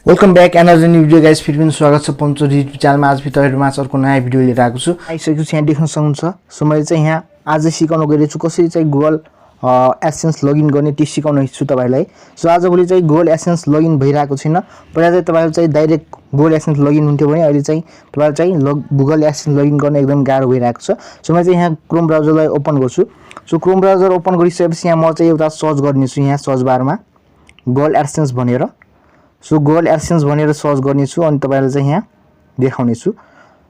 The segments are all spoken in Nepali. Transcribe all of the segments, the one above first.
welcome back energy new video guys फिर पनि स्वागत छ पञ्चोरी युट्युब च्यानलमा आज तपाईहरुमा अर्को नयाँ भिडियो लिएर आएको छु आइसकेको छु यहाँ देख्न सक्नुहुन्छ सो मैले चाहिँ यहाँ आज सिकाउन गइरहेछु कसरी चाहिँ गुगल एडसेन्स लगइन गर्ने त्यो सिकाउन छु तपाईहरुलाई सो आजभोलि चाहिँ गुगल एडसेन्स लगइन भइरहेको छैन पहिला चाहिँ तपाईहरु चाहिँ डाइरेक्ट गुगल एडसेन्स लगइन हुन्थ्यो भने अहिले चाहिँ तपाईहरु चाहिँ गुगल एडसेन्स लगइन गर्न एकदम गाह्रो भइरहेको छ सो म चाहिँ यहाँ क्रोम ब्राउजरलाई ओपन गर्छु सो क्रोम ब्राउजर ओपन गरिसकेपछि यहाँ म चाहिँ एउटा सर्च गर्नेछु यहाँ सर्च बारमा गुगल एडसेन्स भनेर सो गुगल एडसेन्स भनेर सर्च गर्नेछु अनि तपाईहरुलाई चाहिँ यहाँ देखाउने छु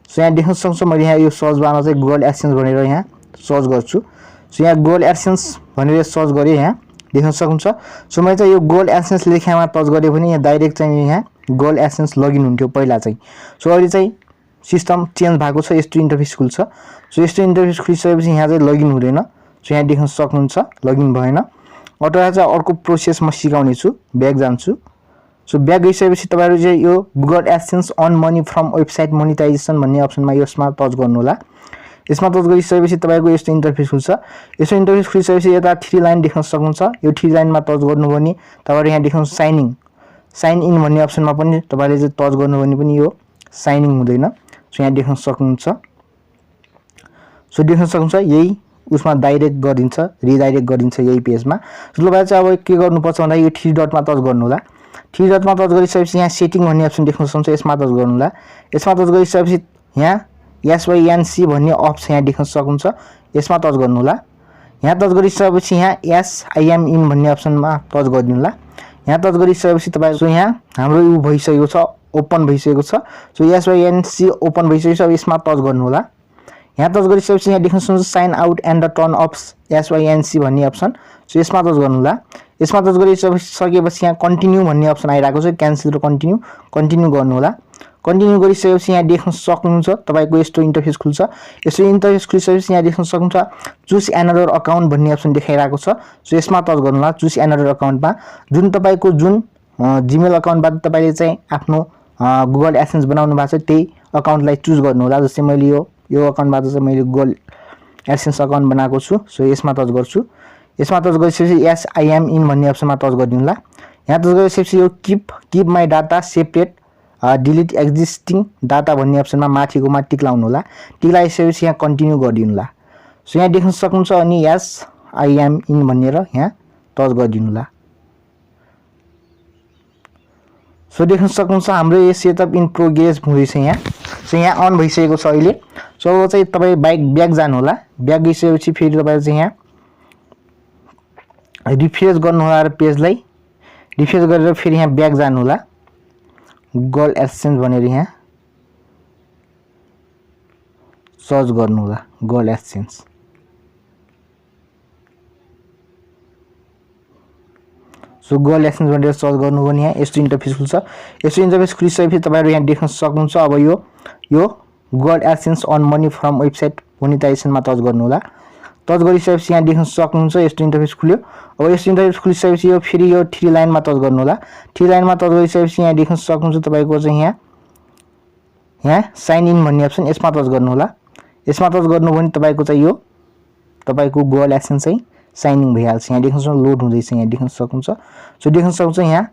सो यहाँ देख्न सक्नुहुन्छ मैले यहाँ यो सर्च बारमा चाहिँ गुगल एडसेन्स भनेर यहाँ सर्च गर्छु सो यहाँ गुगल एडसेन्स भनेर सर्च गरे यहाँ देख्न सक्नुहुन्छ सो मैले चाहिँ यो गुगल एडसेन्स लेखेमा टच गरे भने यहाँ डाइरेक्ट चाहिँ यहाँ गुगल एडसेन्स लगइन हुन्थ्यो पहिला चाहिँ सो अहिले चाहिँ सिस्टम चेन्ज भएको छ यस्तो इन्टरफेस खुल्छ सो यस्तो इन्टरफेस खुलिसकेपछि यहाँ चाहिँ लगइन हुँदैन सो यहाँ देख्न सक्नुहुन्छ लगइन भएन अथवा चाहिँ अर्को प्रोसेस म सिकाउने छु ब्याक जान्छु सो ब्याक गइसकेपछि तपाईहरु चाहिँ यो Google AdSense earn money from website monetisation भन्ने अप्सनमा यसमा टच गर्नु होला यसमा टच गरिसकेपछि तपाईको यस्तो इन्टरफेस खुल्छ यस्तो इन्टरफेस खुलिसकेपछि यता 3 लाइन देख्न सक्नुहुन्छ यो 3 लाइनमा टच गर्नु भने तपाईहरु यहाँ देख्नु साइन इन भन्ने अप्सनमा पनि तपाईले चाहिँ टच गर्नु भने पनि यो साइन इन हुँदैन सो यहाँ देख्न सक्नुहुन्छ सो देख्न सक्नुहुन्छ यही उसमा डाइरेक्ट गरिन्छ रिडाइरेक्ट गरिन्छ यही पेजमा सो तपाईले चाहिँ अब के गर्नुपर्छ भन्दा यो 3 डटमा टच गर्नु होला 3 डटमा टच गरिसकेपछि यहाँ सेटिङ भन्ने अप्सन देख्न सक्नुहुन्छ यसमा टच गर्नु होला यसमा टच गरिसकेपछि यहाँ SYNC भन्ने अप्सन यहाँ देख्न सक्नुहुन्छ यसमा टच गर्नु होला यहाँ टच गरिसकेपछि यहाँ SIMIN भन्ने अप्सनमा टच गरिदिनु होला यहाँ टच गरिसकेपछि तपाईहरु यहाँ हाम्रो यो भइसकेको छ ओपन भइसकेको छ सो SYNC ओपन भइसकेको छ अब यसमा टच गर्नु होला यहाँ टच गरिसकेपछि यहाँ देख्न सक्नुहुन्छ sign out and the turn off SYNC भन्ने अप्सन सो यसमा टच गर्नु होला यसमा टच गरिसकेपछि यहाँ कन्टिन्यू भन्ने अप्सन आइराको छ क्यान्सल र कन्टिन्यू गर्नु होला कन्टिन्यू गरिसकेपछि यहाँ देख्न सक्नुहुन्छ तपाईको यस्तो इन्टरफेस खुल्छ यस्तो इन्टरफेस खुलिसकेपछि यहाँ देख्न सक्नुहुन्छ चुज एनदर अकाउन्ट भन्ने अप्सन देखाइराको छ सो यसमा टच गर्नु होला चुज एनदर अकाउन्टमा जुन तपाईको जुन जीमेल अकाउन्टबाट तपाईले चाहिँ आफ्नो गुगल एडसेन्स बनाउनु भएको छ त्यही अकाउन्टलाई चुज गर्नु होला जस्तै मैले यो अकाउन्टबाट चाहिँ मैले गुगल एडसेन्स अकाउन्ट बनाएको छु सो यसमा टच गर्छु यसमा टच गरिसकेपछि SIMIN भन्ने अप्सनमा टच गरिदिनु होला यहाँ टच गरिसकेपछि यो keep my data separate delete existing data भन्ने अप्सनमा माथिकोमा टिक लाउनु होला टिक लगाइसकेपछि यहाँ कन्टिन्यू गरिदिनु होला सो यहाँ देख्न सक्नुहुन्छ अनि SIMIN भनेर यहाँ टच गरिदिनु होला सो देख्न सक्नुहुन्छ हाम्रो यो सेटअप इन प्रोग्रेस हुँदैछ यहाँ सो यहाँ अन भइसकेको छ अहिले सो चाहिँ तपाई ब्याक जानु होला ब्याक गइसकेपछि फेरि तपाईले चाहिँ यहाँ रिफ्रेश गर्नु होला र पेजलाई रिफ्रेश गरेर फेरि यहाँ ब्याक जानु होला गुगल एडसेन्स भनेर यहाँ सर्च गर्नु होला Google AdSense so Google AdSense भनेर सर्च गर्नु भने यहाँ यस्तो इन्टरफेस खुल्छ यस्तो इन्टरफेस खुलिसकेपछि तपाईहरु यहाँ देख्न सक्नुहुन्छ अब यो Google AdSense earn money from website मोनेटाइजेसनमा टच गर्नु होला टच गरिसकेपछि यहाँ देख्न सक्नुहुन्छ यस्तो इन्टरफेस खुल्यो अब यस्तो इन्टरफेस खुलिसकेपछि यो फेरि यो 3 लाइनमा टच गर्नु होला 3 लाइनमा टच गरिसकेपछि यहाँ देख्न सक्नुहुन्छ तपाईको चाहिँ यहाँ साइन इन भन्ने अप्सन यसमा टच गर्नु होला यसमा टच गर्नु भने तपाईको चाहिँ यो तपाईको गुगल एडसेन्स चाहिँ साइन इन भइहाल्छ यहाँ देख्न सक्नुहुन्छ लोड हुँदैछ यहाँ देख्न सक्नुहुन्छ सो देख्न सक्नुहुन्छ यहाँ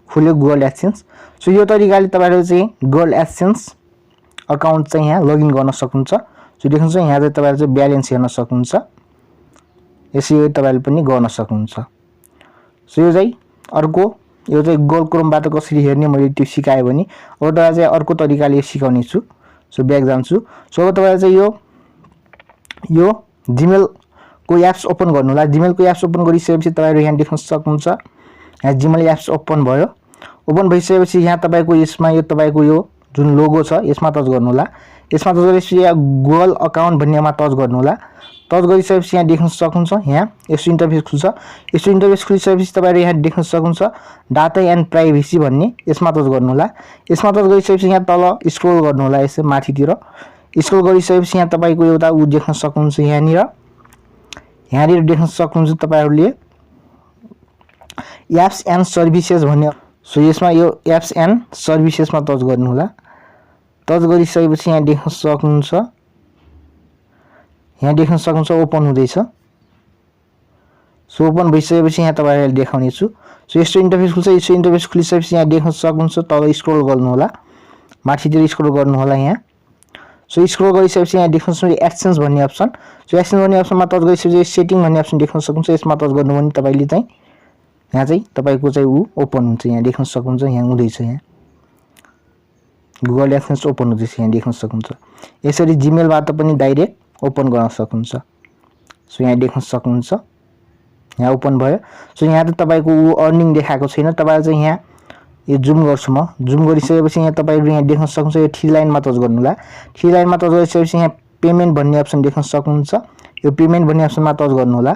खुल्यो गुगल एडसेन्स सो यो तरिकाले तपाईहरु चाहिँ गुगल एडसेन्स अकाउन्ट चाहिँ यहाँ लगइन गर्न सक्नुहुन्छ सो देख्नुहुन्छ यहाँ चाहिँ तपाईहरु चाहिँ ब्यालेन्स हेर्न सक्नुहुन्छ यसरी तपाईहरुले पनि गर्न सक्नुहुन्छ सो यो चाहिँ गुगल क्रोमबाट कसरी हेर्ने मैले त्यो सिकाए भने अब तपाईहरु चाहिँ अर्को तरिकाले सिकाउने छु सो ब्याक जान्छु सो अब तपाईहरु चाहिँ यो जीमेल को एप्स ओपन गर्नु होला जीमेल को एप्स ओपन गरिसकेपछि तपाईहरु यहाँ देख्न सक्नुहुन्छ यहाँ जीमेल एप्स ओपन भयो ओपन भइसकेपछि यहाँ तपाईको यसमा यो तपाईको यो जुन लोगो छ यसमा टच गर्नु होला यसमा टच गरेपछि यहाँ गुगल अकाउन्ट भन्नेमा टच गर्नु होला टच गरिसकेपछि यहाँ देख्न सक्नुहुन्छ यहाँ यस्तो इन्टरफेस खुल्छ यस्तो इन्टरफेस खुलिसकेपछि तपाईहरु यहाँ देख्न सक्नुहुन्छ डाटा एन्ड प्राइभेसी भन्ने यसमा टच गर्नु होला यसमा टच गरिसकेपछि यहाँ तल स्क्रोल गर्नु होला यसो माथितिर स्क्रोल गरिसकेपछि यहाँ तपाईको एउटा उ देख्न सक्नुहुन्छ यहाँनिर देख्न सक्नुहुन्छ तपाईहरुले एप्स एन्ड सर्भिसेस भन्ने सो यसमा यो एप्स एन्ड सर्भिसेसमा टच गर्नु होला टच गरिसकेपछि यहाँ देख्न सक्नुहुन्छ ओपन हुँदैछ सो ओपन भइसकेपछि यहाँ तपाईहरुले देखाउने छु सो यस्तो इन्टरफेस खुल्छ यस्तो इन्टरफेस खुलिसकेपछि यहाँ देख्न सक्नुहुन्छ तल स्क्रोल गर्नु होला माथितिर स्क्रोल गर्नु होला यहाँ सो स्क्रोल गरिसकेपछि यहाँ देख्न सक्नुहुन्छ एडसेन्स भन्ने अप्सन सो एडसेन्स भन्ने अप्सनमा टच गरिसकेपछि सेटिङ भन्ने अप्सन देख्न सक्नुहुन्छ यसमा टच गर्नु भने तपाईले चाहिँ यहाँ चाहिँ तपाईको चाहिँ ओपन हुन्छ यहाँ देख्न सक्नुहुन्छ यहाँ हुँदैछ यहाँ Google AdSense ओपन हुँदैछ यहाँ देख्न सक्नुहुन्छ यसरी जीमेल बाट पनि डाइरेक्ट ओपन गर्न सक्नुहुन्छ सो यहाँ देख्न सक्नुहुन्छ यहाँ ओपन भयो सो यहाँ त तपाईको अर्निङ देखाएको छैन तपाईले चाहिँ यहाँ यो जुम गर्छु म जुम गरिसकेपछि यहाँ तपाईहरु यहाँ देख्न सक्नुहुन्छ यो थ्री लाइनमा टच गर्नु होला थ्री लाइनमा टच गरिसकेपछि यहाँ पेमेन्ट भन्ने अप्सन देख्न सक्नुहुन्छ यो पेमेन्ट भन्ने अप्सनमा टच गर्नु होला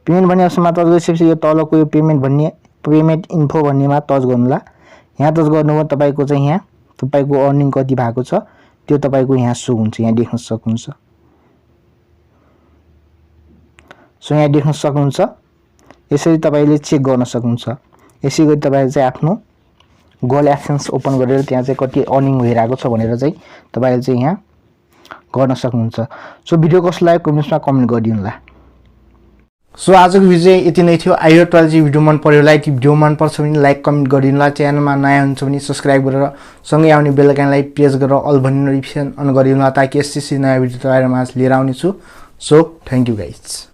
पेमेन्ट भन्ने अप्सनमा टच गरिसकेपछि यो तलको यो पेमेन्ट इन्फो भन्नेमा टच गर्नु होला यहाँ टच गर्नुभयो तपाईको चाहिँ यहाँ तपाईको अर्निङ कति भएको छ त्यो तपाईको यहाँ शो हुन्छ यहाँ देख्न सक्नुहुन्छ सो यहाँ देख्न सक्नुहुन्छ यसरी तपाईले चेक गर्न सक्नुहुन्छ यसैगरी तपाईले चाहिँ आफ्नो Google AdSense ओपन गरेर त्यहाँ चाहिँ कति अर्निङ भइरहेको छ भनेर चाहिँ तपाईले चाहिँ यहाँ गर्न सक्नुहुन्छ सो भिडियो कस्तो लाग्यो कमेन्ट्समा कमेन्ट गरिदिनु होला सो आजको भिडियो यति नै थियो आई होप तपाईलाई चाहिँ भिडियो मन पर्यो लाइक भिडियो मन पर्छ भने लाइक कमेन्ट गरिदिनु होला च्यानलमा नयाँ हुनुहुन्छ भने सब्स्क्राइब गरेर सँगै आउने बेल आइकनलाई प्रेस गरेर अल भन्ने नोटिफिकेसन अन गरिदिनु होला ताकि यस्तै नयाँ भिडियो तपाईहरुमा लिएर आउने छु सो थ्यांक यू गाइस